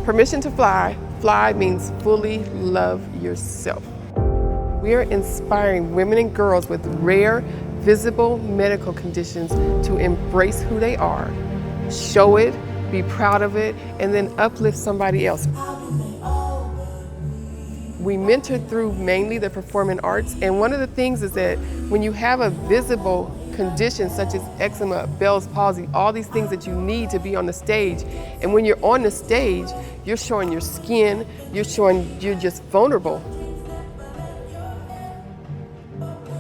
Permission to fly. Fly means fully love yourself. We are inspiring women and girls with rare, visible medical conditions to embrace who they are, show it, be proud of it, and then uplift somebody else. We mentor through mainly the performing arts, and one of the things is that when you have a visible condition such as eczema, Bell's palsy, all these things that you need to be on the stage, and when you're on the stage, you're showing your skin, you're showing you're just vulnerable.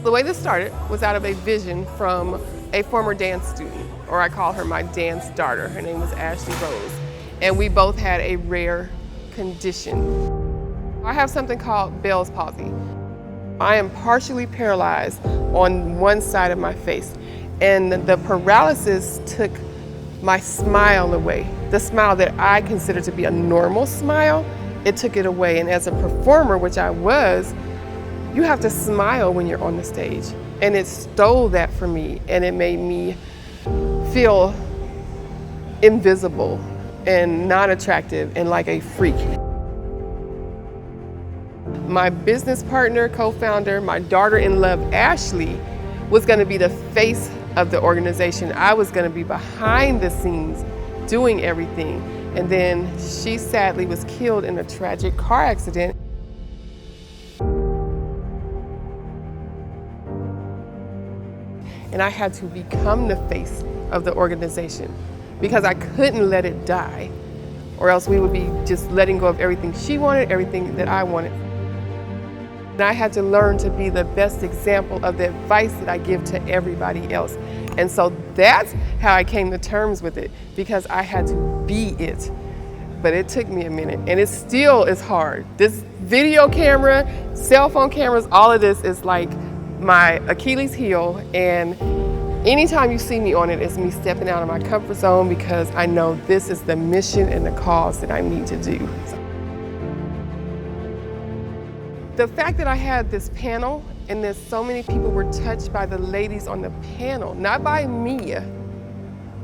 The way this started was out of a vision from a former dance student, or I call her my dance daughter. Her name was Ashley Rose, and we both had a rare condition. I have something called Bell's palsy. I am partially paralyzed on one side of my face, and the paralysis took my smile away. The smile that I consider to be a normal smile, it took it away. And as a performer, which I was, you have to smile when you're on the stage. And it stole that from me, and it made me feel invisible and non-attractive and like a freak. My business partner, co-founder, my daughter-in-love, Ashley, was gonna be the face of the organization. I was gonna be behind the scenes doing everything. And then she sadly was killed in a tragic car accident. And I had to become the face of the organization because I couldn't let it die, or else we would be just letting go of everything she wanted, everything that I wanted. And I had to learn to be the best example of the advice that I give to everybody else. And so that's how I came to terms with it, because I had to be it. But it took me a minute, and it still is hard. This video camera, cell phone cameras, all of this is like my Achilles heel, and anytime you see me on it, it's me stepping out of my comfort zone because I know this is the mission and the cause that I need to do. The fact that I had this panel and that so many people were touched by the ladies on the panel, not by me,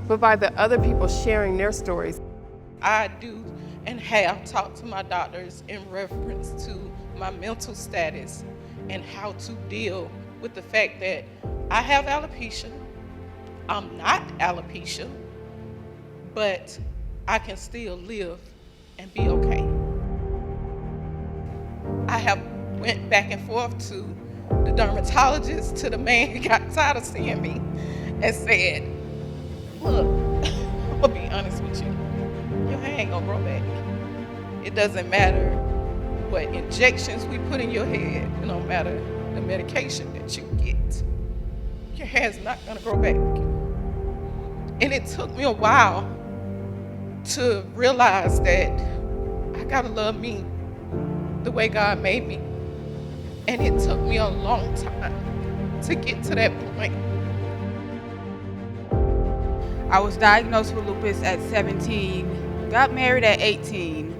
but by the other people sharing their stories. I do and have talked to my doctors in reference to my mental status and how to deal with the fact that I have alopecia. I'm not alopecia, but I can still live and be okay. I have went back and forth to the dermatologist, to the man who got tired of seeing me, and said, look, I'm gonna be honest with you, your hair ain't gonna grow back. It doesn't matter what injections we put in your head, it don't matter the medication that you get, your hair's not gonna grow back. And it took me a while to realize that I gotta love me the way God made me. And it took me a long time to get to that point. I was diagnosed with lupus at 17, got married at 18,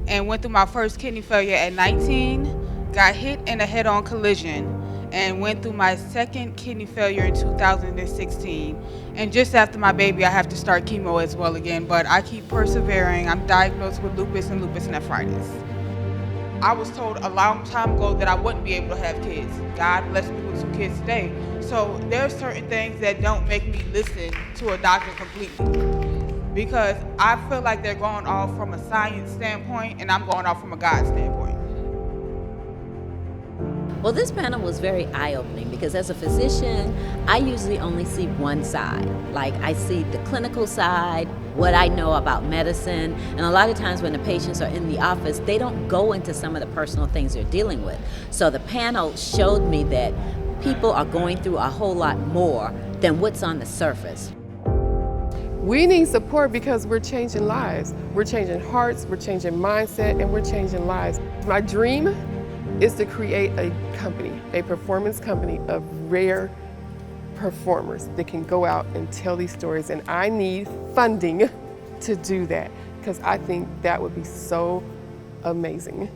and went through my first kidney failure at 19, got hit in a head-on collision, and went through my second kidney failure in 2016. And just after my baby, I have to start chemo as well again, but I keep persevering. I'm diagnosed with lupus and lupus nephritis. I was told a long time ago that I wouldn't be able to have kids. God blessed me with some kids today. So there are certain things that don't make me listen to a doctor completely, because I feel like they're going off from a science standpoint and I'm going off from a God standpoint. Well, this panel was very eye-opening because as a physician, I usually only see one side. Like, I see the clinical side, what I know about medicine, and a lot of times when the patients are in the office, they don't go into some of the personal things they're dealing with. So the panel showed me that people are going through a whole lot more than what's on the surface. We need support because we're changing lives. We're changing hearts, we're changing mindset, and we're changing lives. My dream is to create a company, a performance company of rare performers that can go out and tell these stories. And I need funding to do that because I think that would be so amazing.